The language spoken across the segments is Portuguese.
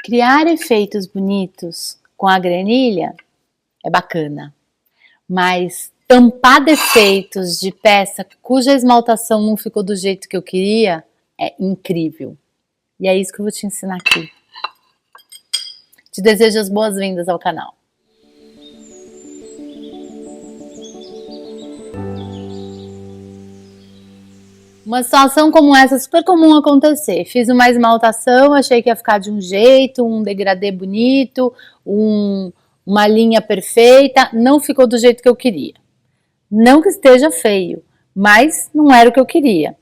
Criar efeitos bonitos com a granilha é bacana, mas tampar defeitos de peça cuja esmaltação não ficou do jeito que eu queria é incrível. E é isso que eu vou te ensinar aqui. Te desejo as boas-vindas ao canal. Uma situação como essa é super comum acontecer. Fiz uma esmaltação, achei que ia ficar de um jeito, um degradê bonito, uma linha perfeita, não ficou do jeito que eu queria. Não que esteja feio, mas não era o que eu queria.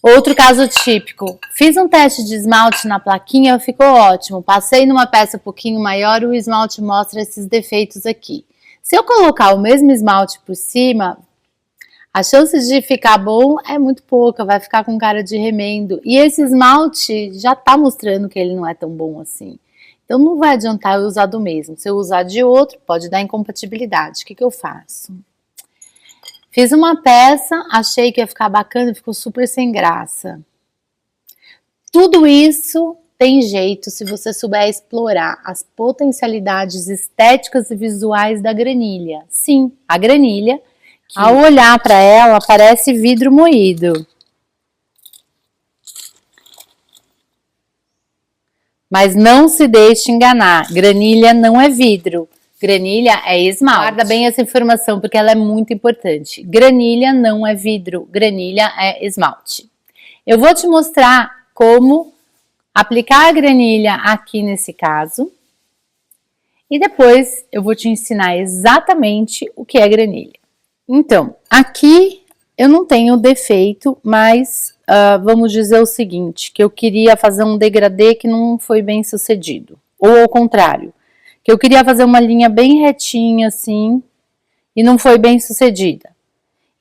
Outro caso típico, fiz um teste de esmalte na plaquinha, ficou ótimo. Passei numa peça um pouquinho maior, o esmalte mostra esses defeitos aqui. Se eu colocar o mesmo esmalte por cima, a chance de ficar bom é muito pouca, vai ficar com cara de remendo. E esse esmalte já tá mostrando que ele não é tão bom assim. Então não vai adiantar eu usar do mesmo. Se eu usar de outro, pode dar incompatibilidade. O que eu faço? Fiz uma peça, achei que ia ficar bacana, ficou super sem graça. Tudo isso tem jeito se você souber explorar as potencialidades estéticas e visuais da granilha. Sim, a granilha, ao olhar para ela, parece vidro moído. Mas não se deixe enganar, granilha não é vidro. Granilha é esmalte. Guarda bem essa informação porque ela é muito importante. Granilha não é vidro, granilha é esmalte. Eu vou te mostrar como aplicar a granilha aqui nesse caso. E depois eu vou te ensinar exatamente o que é granilha. Então, aqui eu não tenho defeito, mas vamos dizer o seguinte, que eu queria fazer um degradê que não foi bem sucedido. Ou ao contrário. Que eu queria fazer uma linha bem retinha assim, e não foi bem sucedida.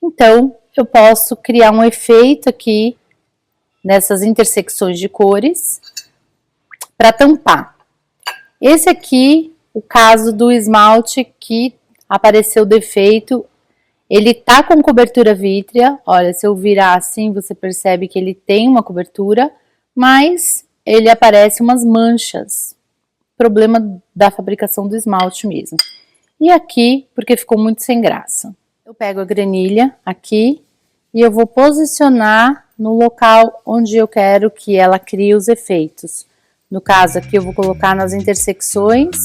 Então, eu posso criar um efeito aqui, nessas intersecções de cores, para tampar. Esse aqui, o caso do esmalte que apareceu defeito, ele tá com cobertura vítrea, olha, se eu virar assim, você percebe que ele tem uma cobertura, mas ele aparece umas manchas. Problema da fabricação do esmalte mesmo. E aqui, porque ficou muito sem graça. Eu pego a granilha aqui e eu vou posicionar no local onde eu quero que ela crie os efeitos. No caso aqui eu vou colocar nas intersecções.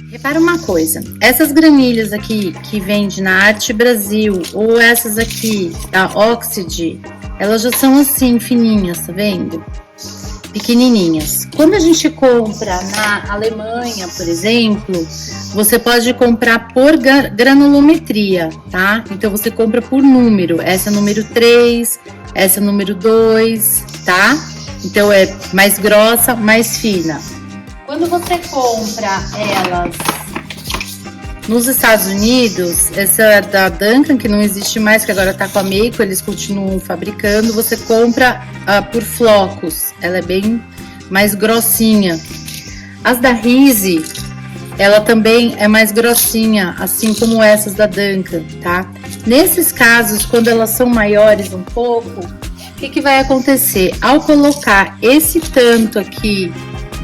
Repara uma coisa, essas granilhas aqui que vende na Arte Brasil ou essas aqui da Oxide, elas já são assim fininhas, tá vendo? Pequenininhas. Quando a gente compra na Alemanha, por exemplo, você pode comprar por granulometria, tá? Então você compra por número, essa é número 3, essa é número 2, tá? Então é mais grossa, mais fina. Quando você compra elas nos Estados Unidos, essa da Duncan, que não existe mais, que agora tá com a Meiko, eles continuam fabricando, você compra por flocos, ela é bem mais grossinha. As da Rise, ela também é mais grossinha, assim como essas da Duncan, tá? Nesses casos, quando elas são maiores um pouco, o que vai acontecer? Ao colocar esse tanto aqui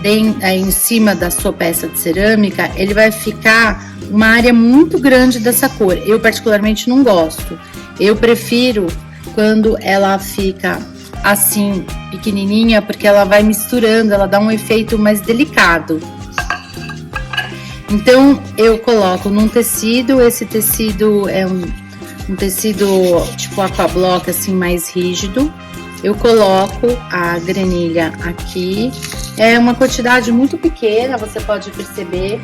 em cima da sua peça de cerâmica, ele vai ficar uma área muito grande dessa cor. Eu particularmente não gosto. Eu prefiro quando ela fica assim, pequenininha, porque ela vai misturando, ela dá um efeito mais delicado. Então, eu coloco num tecido, esse tecido é um tecido tipo aquablock, assim, mais rígido. Eu coloco a granilha aqui, é uma quantidade muito pequena, você pode perceber,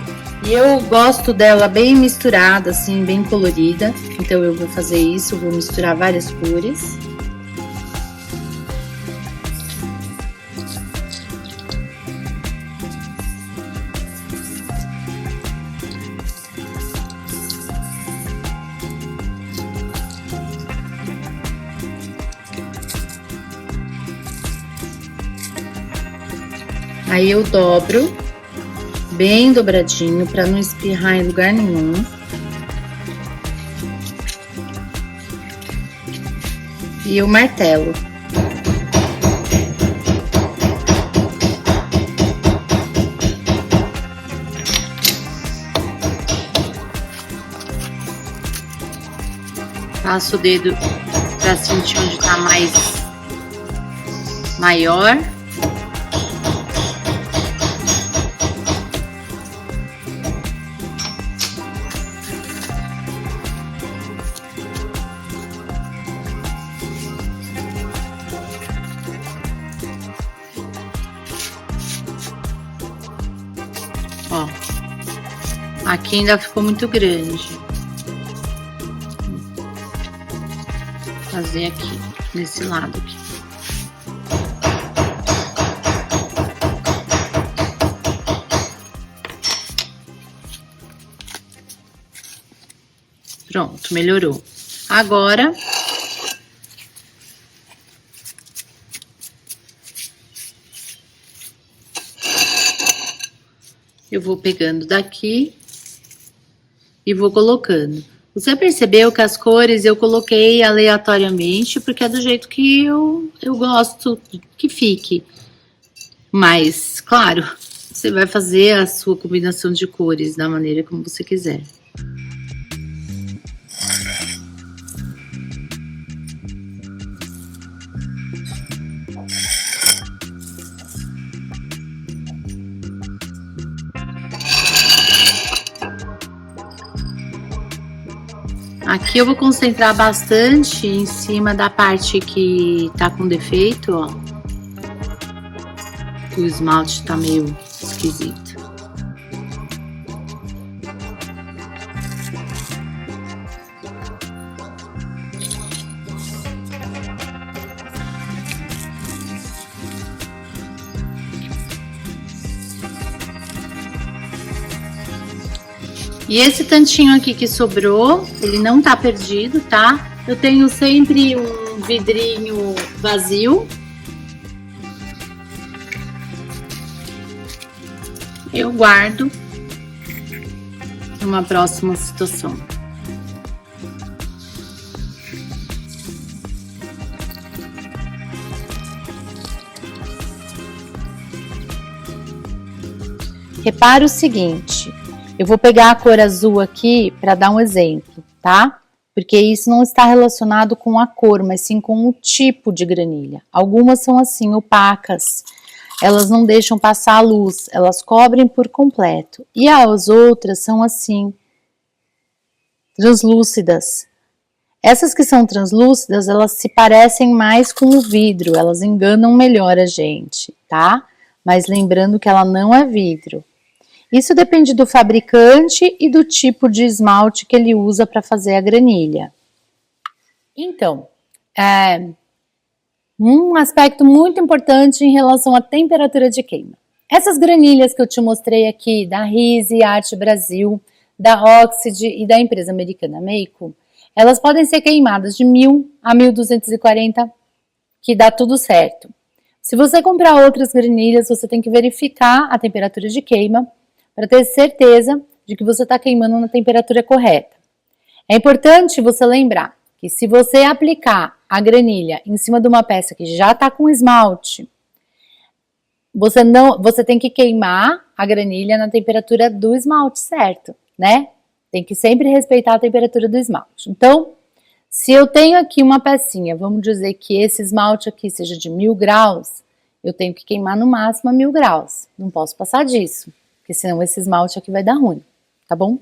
e eu gosto dela bem misturada, assim, bem colorida, então eu vou fazer isso, vou misturar várias cores. Aí eu dobro bem dobradinho para não espirrar em lugar nenhum. e o martelo. Passo o dedo para sentir onde tá mais maior. Ó, aqui ainda ficou muito grande. Vou fazer aqui, nesse lado aqui. Pronto, melhorou. Agora, eu vou pegando daqui e vou colocando. Você percebeu que as cores eu coloquei aleatoriamente, porque é do jeito que eu gosto que fique. Mas, claro, você vai fazer a sua combinação de cores da maneira como você quiser. Aqui eu vou concentrar bastante em cima da parte que tá com defeito, ó. O esmalte tá meio esquisito. E esse tantinho aqui que sobrou, ele não tá perdido, tá? Eu tenho sempre um vidrinho vazio. Eu guardo numa próxima situação. Repara o seguinte, eu vou pegar a cor azul aqui para dar um exemplo, tá? Porque isso não está relacionado com a cor, mas sim com o tipo de granilha. Algumas são assim, opacas. Elas não deixam passar a luz, elas cobrem por completo. E as outras são assim, translúcidas. Essas que são translúcidas, elas se parecem mais com o vidro, elas enganam melhor a gente, tá? Mas lembrando que ela não é vidro. Isso depende do fabricante e do tipo de esmalte que ele usa para fazer a granilha. Então, um aspecto muito importante em relação à temperatura de queima. Essas granilhas que eu te mostrei aqui, da Rise Arte Brasil, da Oxide e da empresa americana Meiko, elas podem ser queimadas de 1000 a 1240, que dá tudo certo. Se você comprar outras granilhas, você tem que verificar a temperatura de queima para ter certeza de que você está queimando na temperatura correta. É importante você lembrar que se você aplicar a granilha em cima de uma peça que já está com esmalte, você tem que queimar a granilha na temperatura do esmalte, certo? Né? Tem que sempre respeitar a temperatura do esmalte. Então, se eu tenho aqui uma pecinha, vamos dizer que esse esmalte aqui seja de 1000 graus, eu tenho que queimar no máximo a 1000 graus. Não posso passar disso, porque senão esse esmalte aqui vai dar ruim, tá bom?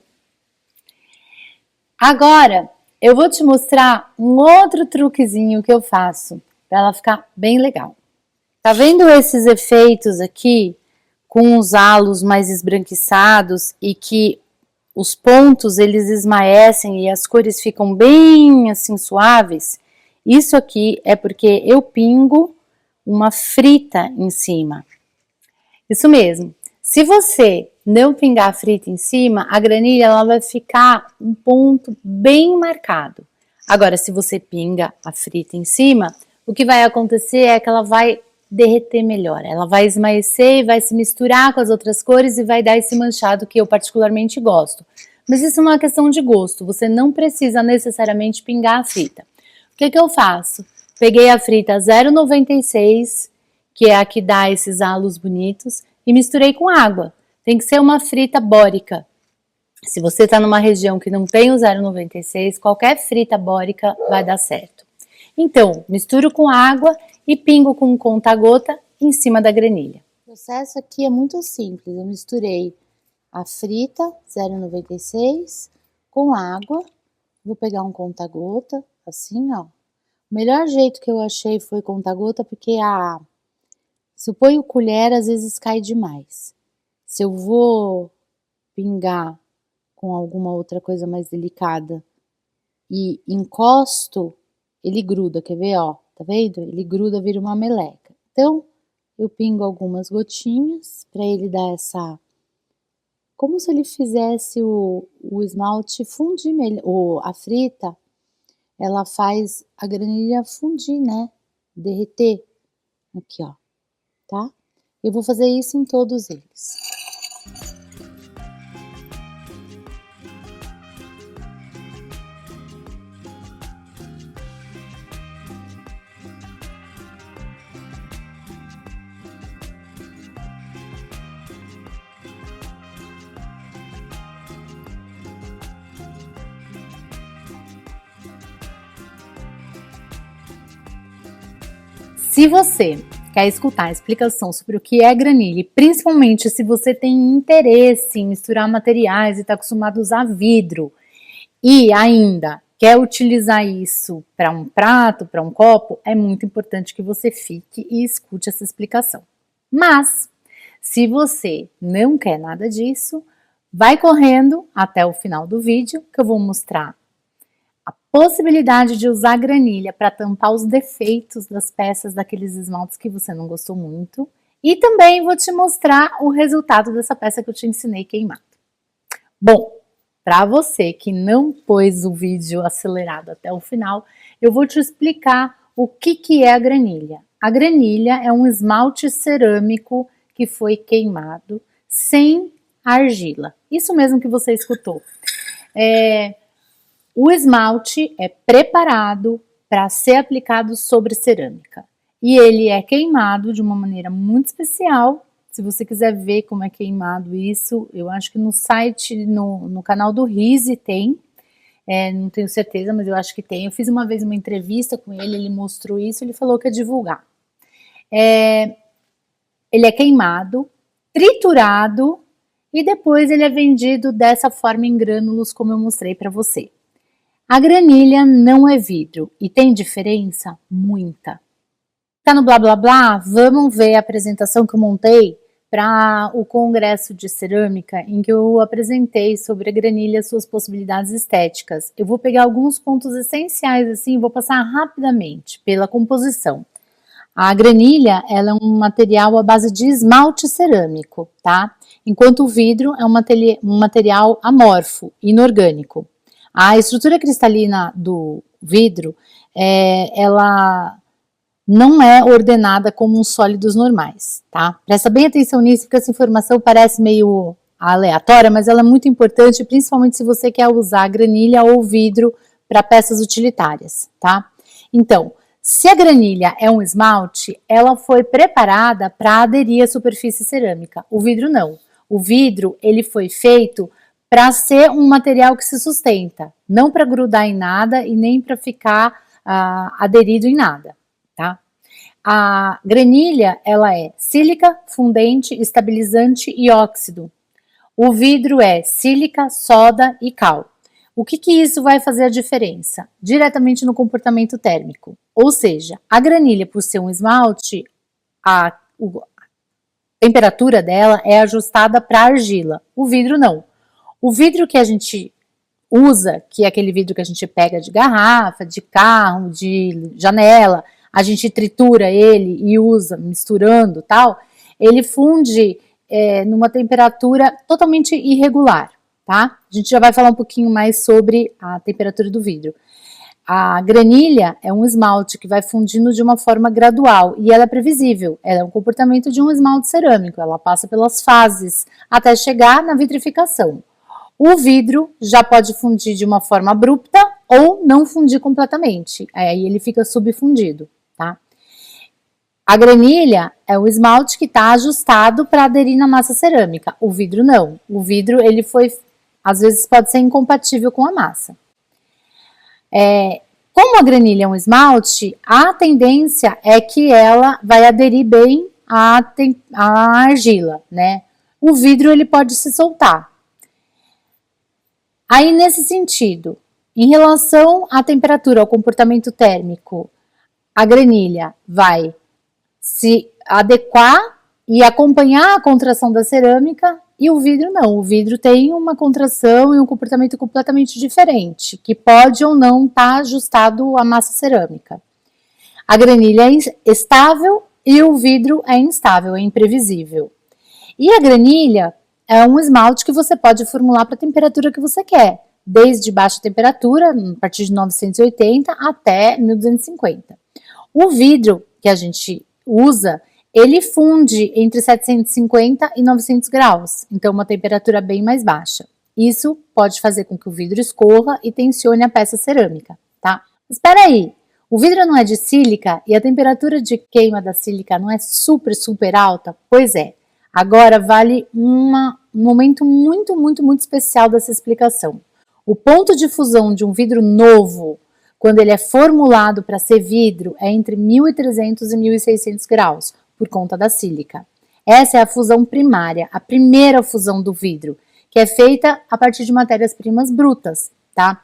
Agora, eu vou te mostrar um outro truquezinho que eu faço para ela ficar bem legal. Tá vendo esses efeitos aqui com os halos mais esbranquiçados e que os pontos eles esmaecem e as cores ficam bem assim suaves? Isso aqui é porque eu pingo uma frita em cima. Isso mesmo. Se você não pingar a frita em cima, a granilha ela vai ficar um ponto bem marcado. Agora, se você pinga a frita em cima, o que vai acontecer é que ela vai derreter melhor. Ela vai esmaecer e vai se misturar com as outras cores e vai dar esse manchado que eu particularmente gosto. Mas isso é uma questão de gosto, você não precisa necessariamente pingar a frita. O que eu faço? Peguei a frita 0,96, que é a que dá esses halos bonitos, e misturei com água. Tem que ser uma frita bórica. Se você está numa região que não tem o 0,96, qualquer frita bórica vai dar certo. Então, misturo com água e pingo com um conta-gota em cima da granilha. O processo aqui é muito simples. Eu misturei a frita 0,96 com água. Vou pegar um conta-gota, assim, ó. O melhor jeito que eu achei foi conta-gota, porque se eu ponho colher, às vezes cai demais. Se eu vou pingar com alguma outra coisa mais delicada e encosto, ele gruda, quer ver, ó, tá vendo? Ele gruda, vira uma meleca. Então, eu pingo algumas gotinhas para ele dar essa... Como se ele fizesse o esmalte fundir, a frita, ela faz a granilha fundir, né? Derreter. Aqui, ó, tá? Eu vou fazer isso em todos eles. Se você quer escutar a explicação sobre o que é granilha, principalmente se você tem interesse em misturar materiais e está acostumado a usar vidro, e ainda quer utilizar isso para um prato, para um copo, é muito importante que você fique e escute essa explicação. Mas, se você não quer nada disso, vai correndo até o final do vídeo que eu vou mostrar a possibilidade de usar granilha para tampar os defeitos das peças daqueles esmaltes que você não gostou muito. E também vou te mostrar o resultado dessa peça que eu te ensinei queimado. Bom, para você que não pôs o vídeo acelerado até o final, eu vou te explicar o que é a granilha. A granilha é um esmalte cerâmico que foi queimado sem argila. Isso mesmo que você escutou. O esmalte é preparado para ser aplicado sobre cerâmica e ele é queimado de uma maneira muito especial. Se você quiser ver como é queimado isso, eu acho que no site, no canal do Rise tem, não tenho certeza, mas eu acho que tem. Eu fiz uma vez uma entrevista com ele, ele mostrou isso, ele falou que ia divulgar. Ele é queimado, triturado e depois ele é vendido dessa forma em grânulos como eu mostrei para você. A granilha não é vidro e tem diferença? Muita. Tá no blá blá blá? Vamos ver a apresentação que eu montei para o congresso de cerâmica em que eu apresentei sobre a granilha e suas possibilidades estéticas. Eu vou pegar alguns pontos essenciais assim e vou passar rapidamente pela composição. A granilha ela é um material à base de esmalte cerâmico, tá? Enquanto o vidro é um material amorfo, inorgânico. A estrutura cristalina do vidro, ela não é ordenada como os sólidos normais, tá? Presta bem atenção nisso, porque essa informação parece meio aleatória, mas ela é muito importante, principalmente se você quer usar granilha ou vidro para peças utilitárias, tá? Então, se a granilha é um esmalte, ela foi preparada para aderir à superfície cerâmica. O vidro não. O vidro, ele foi feito para ser um material que se sustenta, não para grudar em nada e nem para ficar aderido em nada, tá? A granilha, ela é sílica, fundente, estabilizante e óxido. O vidro é sílica, soda e cal. O que isso vai fazer a diferença? Diretamente no comportamento térmico. Ou seja, a granilha, por ser um esmalte, a temperatura dela é ajustada para argila. O vidro não. O vidro que a gente usa, que é aquele vidro que a gente pega de garrafa, de carro, de janela, a gente tritura ele e usa misturando tal, ele funde numa temperatura totalmente irregular, tá? A gente já vai falar um pouquinho mais sobre a temperatura do vidro. A granilha é um esmalte que vai fundindo de uma forma gradual e ela é previsível, ela é um comportamento de um esmalte cerâmico, ela passa pelas fases até chegar na vitrificação. O vidro já pode fundir de uma forma abrupta ou não fundir completamente, aí ele fica subfundido, tá? A granilha é o esmalte que está ajustado para aderir na massa cerâmica, o vidro não. O vidro, ele foi, às vezes pode ser incompatível com a massa. Como a granilha é um esmalte, a tendência é que ela vai aderir bem à argila, né? O vidro, ele pode se soltar. Aí, nesse sentido, em relação à temperatura, ao comportamento térmico, a granilha vai se adequar e acompanhar a contração da cerâmica, e o vidro não. O vidro tem uma contração e um comportamento completamente diferente, que pode ou não estar ajustado à massa cerâmica. A granilha é estável e o vidro é instável, é imprevisível. E a granilha é um esmalte que você pode formular para a temperatura que você quer, desde baixa temperatura, a partir de 980 até 1250. O vidro que a gente usa, ele funde entre 750 e 900 graus, então uma temperatura bem mais baixa. Isso pode fazer com que o vidro escorra e tensione a peça cerâmica, tá? Mas espera aí, o vidro não é de sílica e a temperatura de queima da sílica não é super alta? Pois é. Agora vale um momento muito especial dessa explicação. O ponto de fusão de um vidro novo, quando ele é formulado para ser vidro, é entre 1300 e 1600 graus, por conta da sílica. Essa é a fusão primária, a primeira fusão do vidro, que é feita a partir de matérias-primas brutas, tá?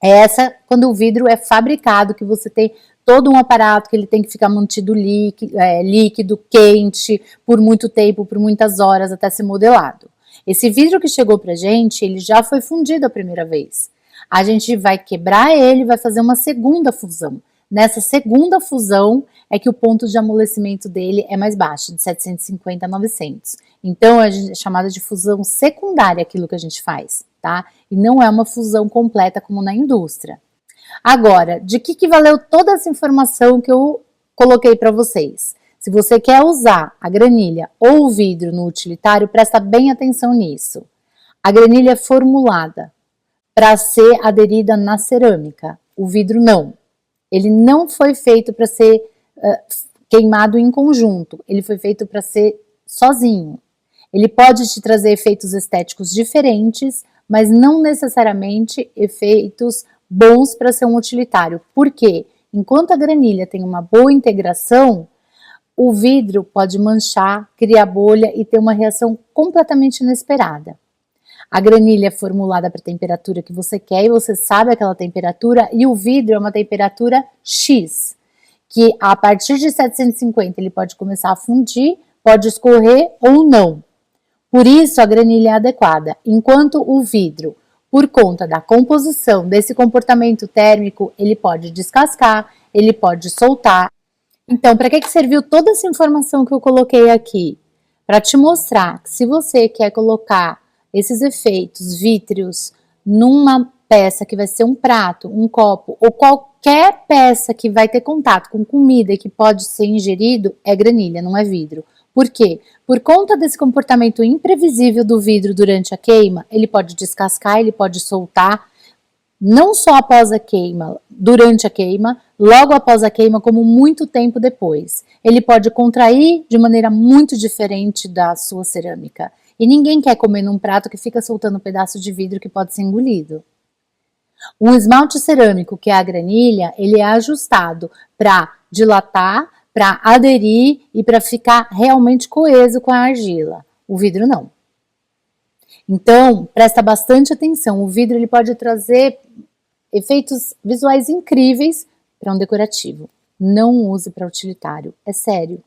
Essa, quando o vidro é fabricado, que você tem todo um aparato que ele tem que ficar mantido líquido, quente, por muito tempo, por muitas horas, até ser modelado. Esse vidro que chegou pra gente, ele já foi fundido a primeira vez. A gente vai quebrar ele, vai fazer uma segunda fusão. Nessa segunda fusão é que o ponto de amolecimento dele é mais baixo, de 750 a 900. Então, é chamada de fusão secundária aquilo que a gente faz, tá? E não é uma fusão completa como na indústria. Agora, de que valeu toda essa informação que eu coloquei para vocês? Se você quer usar a granilha ou o vidro no utilitário, presta bem atenção nisso. A granilha é formulada para ser aderida na cerâmica, o vidro não. Ele não foi feito para ser queimado em conjunto, ele foi feito para ser sozinho. Ele pode te trazer efeitos estéticos diferentes, mas não necessariamente efeitos bons para ser um utilitário. Por quê? Enquanto a granilha tem uma boa integração, o vidro pode manchar, criar bolha e ter uma reação completamente inesperada. A granilha é formulada para a temperatura que você quer e você sabe aquela temperatura, e o vidro é uma temperatura X, que a partir de 750 ele pode começar a fundir, pode escorrer ou não. Por isso a granilha é adequada, enquanto o vidro, por conta da composição desse comportamento térmico, ele pode descascar, ele pode soltar. Então, para que serviu toda essa informação que eu coloquei aqui? Para te mostrar que se você quer colocar esses efeitos vítreos numa peça que vai ser um prato, um copo, ou qualquer peça que vai ter contato com comida e que pode ser ingerido, é granilha, não é vidro. Por quê? Por conta desse comportamento imprevisível do vidro durante a queima, ele pode descascar, ele pode soltar, não só após a queima, durante a queima, logo após a queima, como muito tempo depois. Ele pode contrair de maneira muito diferente da sua cerâmica. E ninguém quer comer num prato que fica soltando um pedaço de vidro que pode ser engolido. Um esmalte cerâmico, que é a granilha, ele é ajustado para dilatar, para aderir e para ficar realmente coeso com a argila. O vidro não. Então, presta bastante atenção. O vidro ele pode trazer efeitos visuais incríveis para um decorativo. Não use para utilitário, é sério.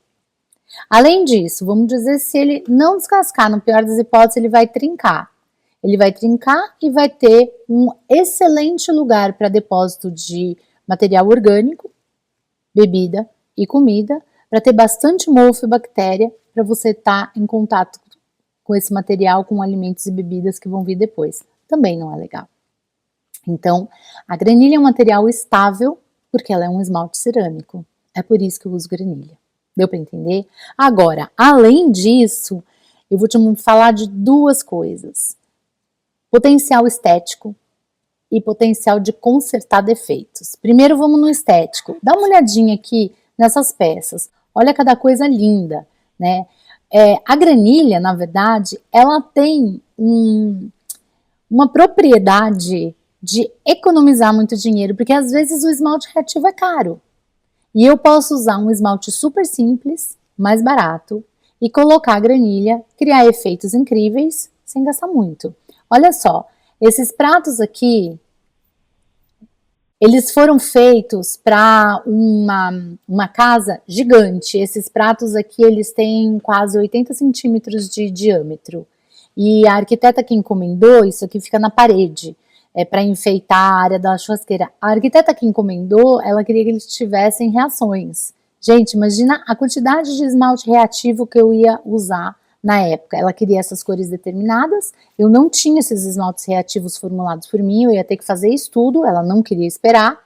Além disso, vamos dizer, se ele não descascar, no pior das hipóteses, ele vai trincar. Ele vai trincar e vai ter um excelente lugar para depósito de material orgânico, bebida e comida, para ter bastante mofo e bactéria, para você estar em contato com esse material, com alimentos e bebidas que vão vir depois. Também não é legal. Então, a granilha é um material estável, porque ela é um esmalte cerâmico. É por isso que eu uso granilha. Deu para entender? Agora, além disso, eu vou te falar de duas coisas. Potencial estético. e potencial de consertar defeitos. Primeiro vamos no estético. Dá uma olhadinha aqui nessas peças. Olha cada coisa linda, né? A granilha, na verdade, ela tem uma propriedade de economizar muito dinheiro, porque às vezes o esmalte reativo é caro. E eu posso usar um esmalte super simples, mais barato, e colocar a granilha, criar efeitos incríveis, sem gastar muito. Olha só, esses pratos aqui, eles foram feitos para uma casa gigante. Esses pratos aqui, eles têm quase 80 centímetros de diâmetro. E a arquiteta que encomendou, isso aqui fica na parede, para enfeitar a área da churrasqueira. A arquiteta que encomendou, ela queria que eles tivessem reações. Gente, imagina a quantidade de esmalte reativo que eu ia usar na época. Ela queria essas cores determinadas, eu não tinha esses esmaltes reativos formulados por mim, eu ia ter que fazer estudo, ela não queria esperar.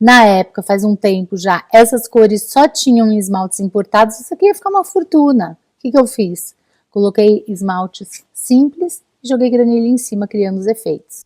Na época, faz um tempo já, essas cores só tinham esmaltes importados, isso aqui ia ficar uma fortuna. O que eu fiz? Coloquei esmaltes simples e joguei granilha em cima, criando os efeitos.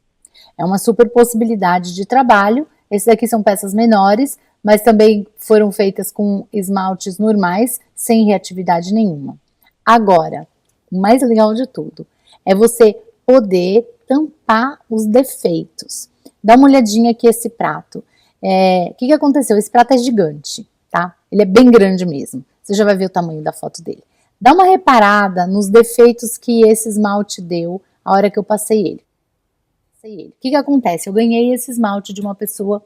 É uma super possibilidade de trabalho. Esses aqui são peças menores, mas também foram feitas com esmaltes normais, sem reatividade nenhuma. Agora, o mais legal de tudo é você poder tampar os defeitos. Dá uma olhadinha aqui esse prato. O que aconteceu? Esse prato é gigante, tá? Ele é bem grande mesmo. Você já vai ver o tamanho da foto dele. Dá uma reparada nos defeitos que esse esmalte deu a hora que eu passei ele. O que acontece? Eu ganhei esse esmalte de uma pessoa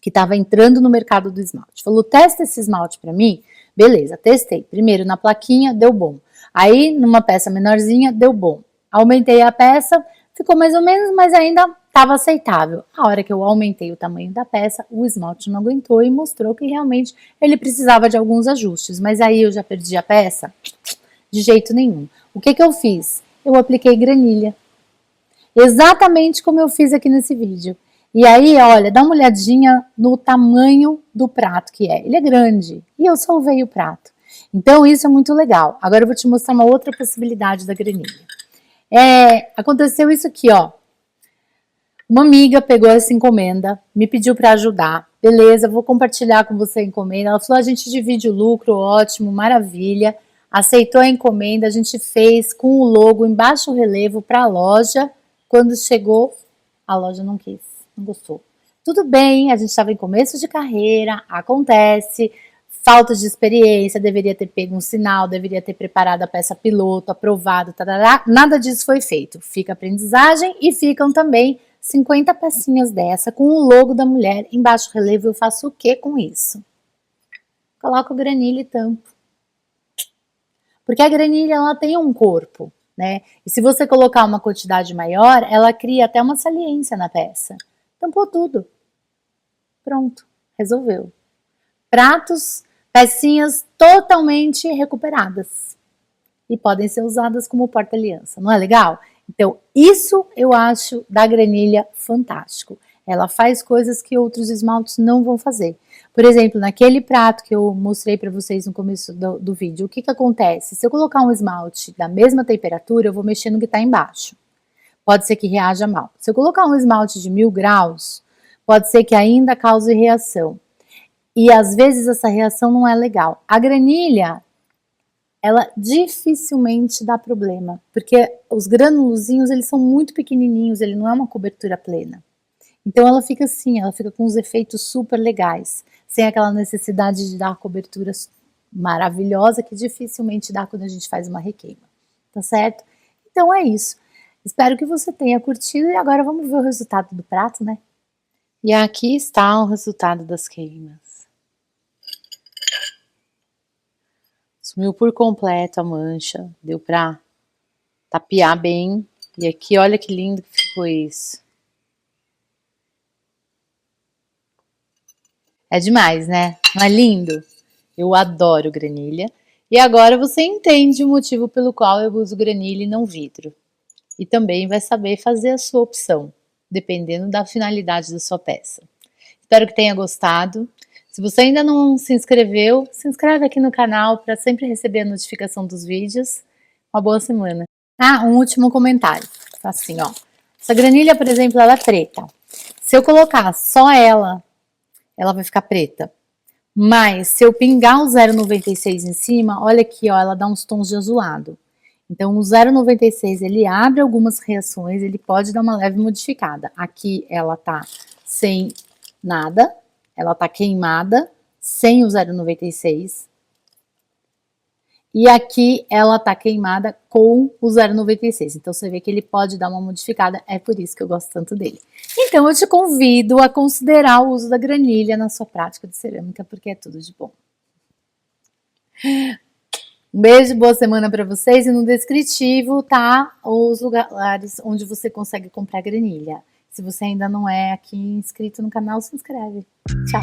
que estava entrando no mercado do esmalte. Falou, testa esse esmalte para mim. Beleza, testei. Primeiro na plaquinha, deu bom. Aí numa peça menorzinha, deu bom. Aumentei a peça, ficou mais ou menos, mas ainda estava aceitável. A hora que eu aumentei o tamanho da peça, o esmalte não aguentou e mostrou que realmente ele precisava de alguns ajustes. Mas aí eu já perdi a peça? De jeito nenhum. O que eu fiz? Eu apliquei granilha. Exatamente como eu fiz aqui nesse vídeo. E aí, olha, dá uma olhadinha no tamanho do prato que é. Ele é grande e eu salvei o prato. Então, isso é muito legal. Agora eu vou te mostrar uma outra possibilidade da granilha. Aconteceu isso aqui, ó. Uma amiga pegou essa encomenda, me pediu para ajudar. Beleza, vou compartilhar com você a encomenda. Ela falou, a gente divide o lucro, ótimo, maravilha. Aceitou a encomenda, a gente fez com o logo em baixo relevo para a loja. Quando chegou, a loja não quis, não gostou. Tudo bem, a gente estava em começo de carreira, acontece, falta de experiência, deveria ter pego um sinal, deveria ter preparado a peça piloto, aprovado, tarará, nada disso foi feito. Fica aprendizagem e ficam também 50 pecinhas dessa com o logo da mulher em baixo relevo. Eu faço o que com isso? Coloco granilha e tampo. Porque a granilha, ela tem um corpo. Né? E se você colocar uma quantidade maior, ela cria até uma saliência na peça. Tampou tudo. Pronto, resolveu. Pratos, pecinhas totalmente recuperadas. E podem ser usadas como porta-aliança, não é legal? Então, isso eu acho da granilha fantástico. Ela faz coisas que outros esmaltes não vão fazer. Por exemplo, naquele prato que eu mostrei para vocês no começo do vídeo, o que acontece? Se eu colocar um esmalte da mesma temperatura, eu vou mexer no que está embaixo. Pode ser que reaja mal. Se eu colocar um esmalte de 1000 graus, pode ser que ainda cause reação. E às vezes essa reação não é legal. A granilha, ela dificilmente dá problema, porque os granulozinhos, eles são muito pequenininhos, ele não é uma cobertura plena. Então ela fica assim, ela fica com os efeitos super legais, sem aquela necessidade de dar cobertura maravilhosa que dificilmente dá quando a gente faz uma requeima, tá certo? Então é isso. Espero que você tenha curtido e agora vamos ver o resultado do prato, né? E aqui está o resultado das queimas. Sumiu por completo a mancha, deu pra tapear bem. E aqui, olha que lindo que ficou isso. É demais, né? Não é lindo? Eu adoro granilha. E agora você entende o motivo pelo qual eu uso granilha e não vidro. E também vai saber fazer a sua opção, dependendo da finalidade da sua peça. Espero que tenha gostado. Se você ainda não se inscreveu, se inscreve aqui no canal para sempre receber a notificação dos vídeos. Uma boa semana. Ah, um último comentário. Assim, ó. Essa granilha, por exemplo, ela é preta. Se eu colocar só ela vai ficar preta. Mas se eu pingar o 0,96 em cima, olha aqui, ó, ela dá uns tons de azulado. Então o 0,96 ele abre algumas reações, ele pode dar uma leve modificada. Aqui ela tá sem nada, ela tá queimada, sem o 0,96. E aqui ela tá queimada com o 0,96. Então você vê que ele pode dar uma modificada, é por isso que eu gosto tanto dele. Então eu te convido a considerar o uso da granilha na sua prática de cerâmica, porque é tudo de bom. Um beijo, boa semana para vocês, e no descritivo tá os lugares onde você consegue comprar granilha. Se você ainda não é aqui inscrito no canal, se inscreve. Tchau!